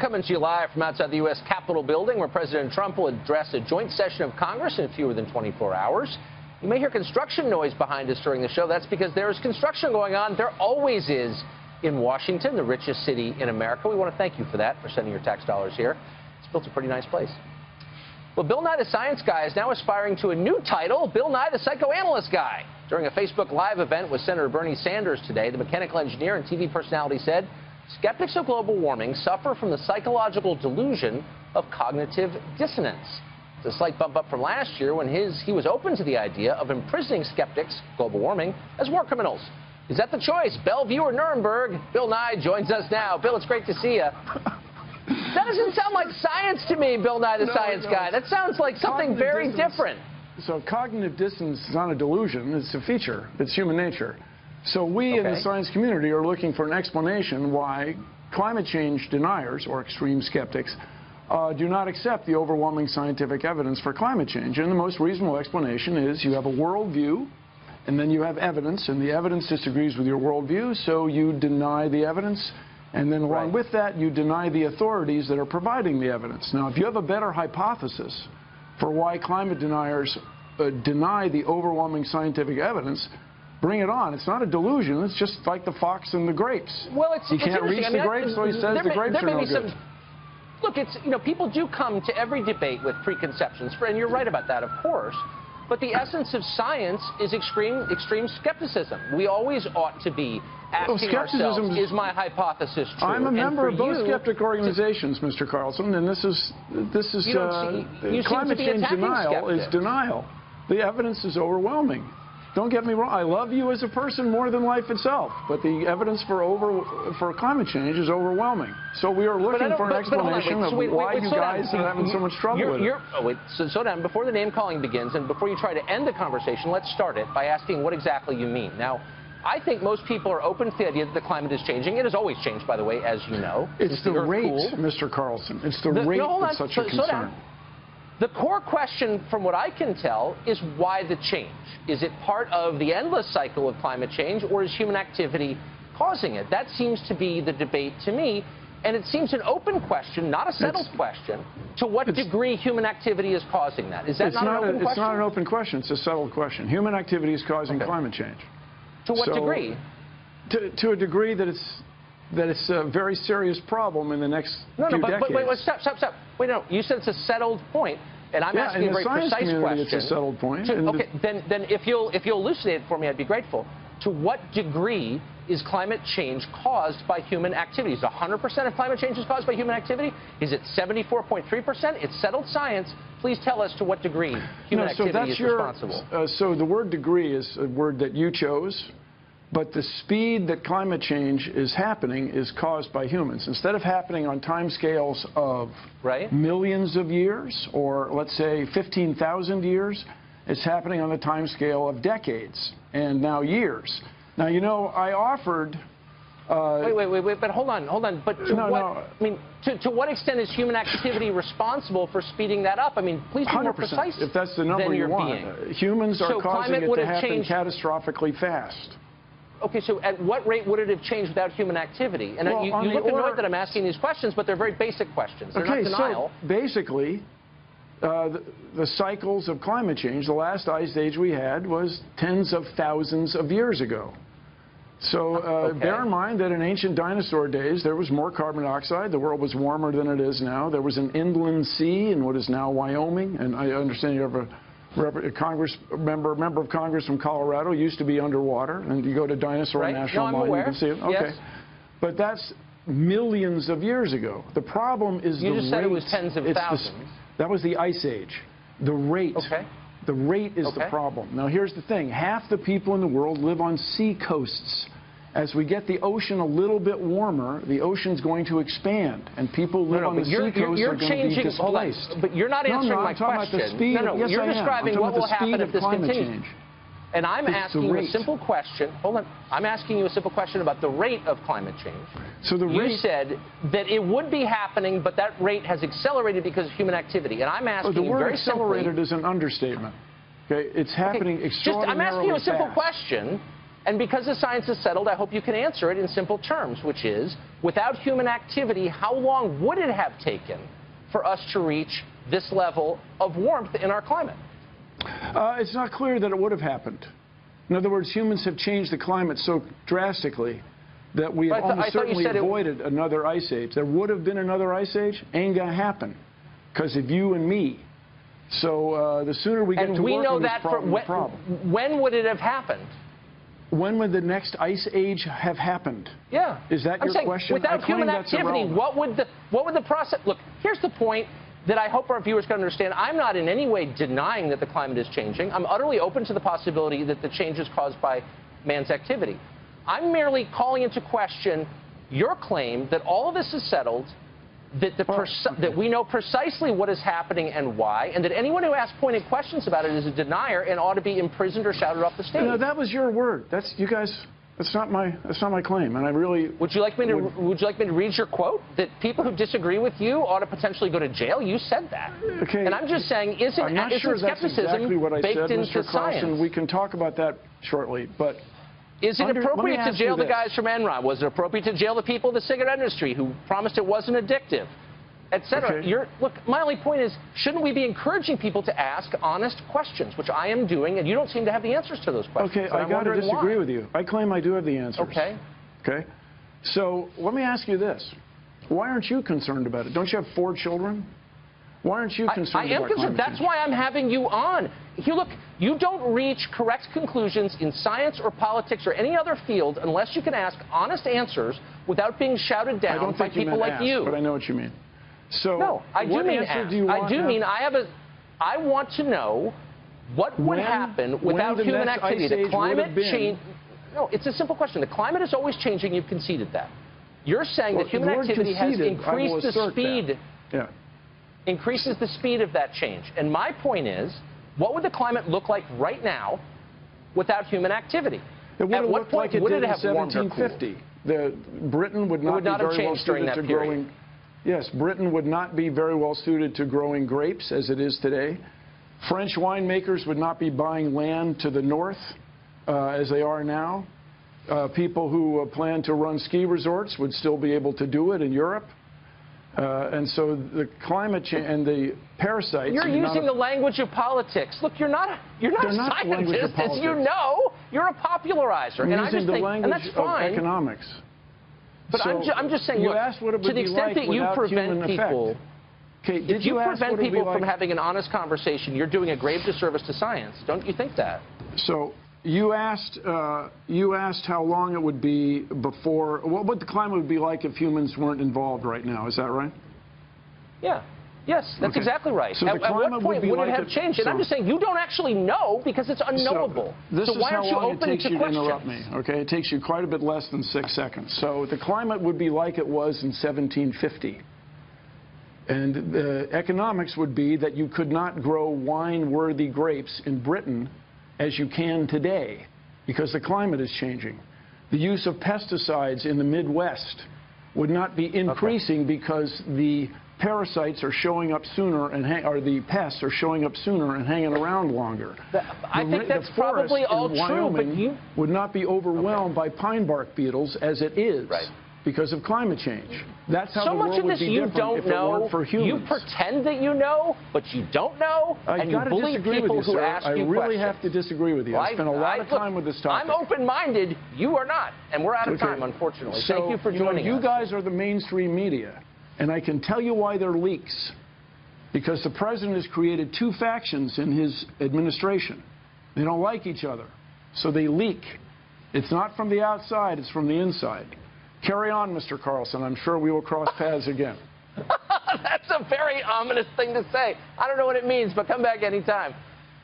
coming to you live from outside the U.S. Capitol building, where President Trump will address a joint session of Congress in fewer than 24 hours. You may hear construction noise behind us during the show. That's because there is construction going on. There always is in Washington, the richest city in America. We want to thank you for that, for sending your tax dollars here. It's built a pretty nice place. Well, Bill Nye the Science Guy is now aspiring to a new title, Bill Nye the Psychoanalyst Guy. During a Facebook Live event with Senator Bernie Sanders today, the mechanical engineer and TV personality said, skeptics of global warming suffer from the psychological delusion of cognitive dissonance. It's a slight bump up from last year when he was open to the idea of imprisoning skeptics, global warming, as war criminals. Is that the choice? Bellevue or Nuremberg? Bill Nye joins us now. Bill, it's great to see you. That doesn't sound like science to me, Bill Nye the Science Guy. That sounds like something very different. So cognitive dissonance is not a delusion. It's a feature. It's human nature. So we in the science community are looking for an explanation why climate change deniers, or extreme skeptics, do not accept the overwhelming scientific evidence for climate change. And the most reasonable explanation is you have a worldview, and then you have evidence, and the evidence disagrees with your worldview, so you deny the evidence. And then along with that, you deny the authorities that are providing the evidence. Now, if you have a better hypothesis for why climate deniers deny the overwhelming scientific evidence, bring it on. It's not a delusion. It's just like the fox and the grapes. Well, he can't reach the grapes, so he says the grapes are no good. Look, people do come to every debate with preconceptions, and you're right about that, of course. But the essence of science is extreme skepticism. We always ought to be asking ourselves, is my hypothesis true? I'm a member of both skeptic organizations, Mr. Carlson, and this is climate change denial is denial. The evidence is overwhelming. Don't get me wrong. I love you as a person more than life itself, but the evidence for climate change is overwhelming. So we are looking for an explanation of why you guys are having so much trouble with it. Slow down. Before the name-calling begins, and before you try to end the conversation, let's start it by asking what exactly you mean. Now, I think most people are open to the idea that the climate is changing. It has always changed, by the way, as you know. It's the rate, Mr. Carlson. It's the rate that's such a concern. The core question, from what I can tell, is why the change? Is it part of the endless cycle of climate change, or is human activity causing it? That seems to be the debate to me, and it seems an open question, not a settled question, to what degree human activity is causing that. Is that not an open question? It's not an open question. It's a settled question. Human activity is causing climate change. To what degree? To a degree that it's a very serious problem in the next few decades. But wait, stop. Wait, no, you said it's a settled point, and I'm asking a very precise question. It's a settled point. Okay, then if you'll elucidate it for me, I'd be grateful. To what degree is climate change caused by human activity? Is 100% of climate change is caused by human activity? Is it 74.3%? It's settled science. Please tell us to what degree human activity is responsible. So the word degree is a word that you chose. But the speed that climate change is happening is caused by humans. Instead of happening on timescales of millions of years, or let's say 15,000 years, it's happening on the timescale of decades and now years. Now, you know, I offered... Wait, but hold on. But to what extent is human activity responsible for speeding that up? I mean, please be more precise. If that's the number you want. Humans are causing it to happen catastrophically fast. Okay, so at what rate would it have changed without human activity? And you look annoyed that I'm asking these questions, but they're very basic questions. They're not denial. So basically, the cycles of climate change, the last ice age we had was tens of thousands of years ago. So bear in mind that in ancient dinosaur days, there was more carbon dioxide. The world was warmer than it is now. There was an inland sea in what is now Wyoming. And I understand you have a member of Congress from Colorado, used to be underwater, and you go to Dinosaur National Mine, you can see it. Yes. But that's millions of years ago. The problem is the rate. You just said it was tens of thousands. That was the ice age. The rate. The rate is the problem. Now, here's the thing. Half the people in the world live on sea coasts. As we get the ocean a little bit warmer, the ocean's going to expand, and people live on the sea coast are going to be displaced. But you're not answering my question. You're describing what will happen if this continues. And I'm asking you a simple question. Hold on. I'm asking you a simple question about the rate of climate change. So the rate... You said that it would be happening, but that rate has accelerated because of human activity. And I'm asking you very simply... The word accelerated is an understatement. Okay? It's happening extraordinarily fast. I'm asking you a simple question. And because the science is settled, I hope you can answer it in simple terms, which is, without human activity, how long would it have taken for us to reach this level of warmth in our climate? It's not clear that it would have happened. In other words, humans have changed the climate so drastically that we have almost certainly avoided another ice age. There would have been another ice age. Ain't going to happen because of you and me. So the sooner we get to work on this problem, the problem. When would it have happened? When would the next ice age have happened? Yeah. Is that your question? Without human activity, what would the process... Look, here's the point that I hope our viewers can understand. I'm not in any way denying that the climate is changing. I'm utterly open to the possibility that the change is caused by man's activity. I'm merely calling into question your claim that all of this is settled, that, that we know precisely what is happening and why, and that anyone who asks pointed questions about it is a denier and ought to be imprisoned or shouted off the stage. No, that was your word. That's you guys. That's not my claim, and I really. Would you like me to read your quote that people who disagree with you ought to potentially go to jail? You said that. Okay. And I'm just saying, isn't skepticism exactly what I baked said, into Mr. Carlson, science? We can talk about that shortly, but. Is it appropriate to jail the guys from Enron? Was it appropriate to jail the people in the cigarette industry who promised it wasn't addictive, et cetera? Okay. Look, my only point is, shouldn't we be encouraging people to ask honest questions, which I am doing, and you don't seem to have the answers to those questions. Okay, I got to disagree with you. I claim I do have the answers. Okay. Okay. So let me ask you this. Why aren't you concerned about it? Don't you have 4 children? Why aren't you concerned about climate change? That's why I'm having you on. Here, look, you don't reach correct conclusions in science or politics or any other field unless you can ask honest answers without being shouted down by people like you. But I know what you mean. So no, I do mean ask. I want to know what would happen without human activity. The climate change. No, it's a simple question. The climate is always changing. You've conceded that. You're saying that human activity has increased the speed. Yeah. Increases the speed of that change. And my point is, what would the climate look like right now without human activity? It would have looked like it did in 1750. Britain would not be very well suited to growing. Yes, Britain would not be very well suited to growing grapes as it is today. French winemakers would not be buying land to the north as they are now. People who plan to run ski resorts would still be able to do it in Europe. And so the climate change and the parasites. You're using the language of politics. Look, you're not a scientist, as you know. You're a popularizer, and I just think, and that's fine. Economics. But so I'm just saying, look, to the extent that you prevent people, if you prevent people from having an honest conversation, you're doing a grave disservice to science. Don't you think that? So you asked how long it would be before, what the climate would be like if humans weren't involved right now. Is that right? Yeah. Yes, that's exactly right. So at what point would it have changed? And I'm just saying, you don't actually know because it's unknowable. So why aren't you open to questions? This is how long it takes you to interrupt me, okay? It takes you quite a bit less than 6 seconds. So the climate would be like it was in 1750. And economics would be that you could not grow wine-worthy grapes in Britain as you can today because the climate is changing. The use of pesticides in the Midwest would not be increasing because the parasites are showing up sooner or the pests are showing up sooner and hanging around longer. I think that's probably all true, but you would not be overwhelmed by pine bark beetles as it is because of climate change. That's how the world would be different if it weren't for humans. You pretend that you know, but you don't know, and you bully people who ask you questions. I really have to disagree with you. I spent a lot of time with this topic. I'm open-minded. You are not, and we're out of time, unfortunately. So, thank you for joining us. You guys are the mainstream media. And I can tell you why they're leaks. Because the president has created 2 factions in his administration. They don't like each other. So they leak. It's not from the outside, it's from the inside. Carry on, Mr. Carlson. I'm sure we will cross paths again. That's a very ominous thing to say. I don't know what it means, but come back anytime.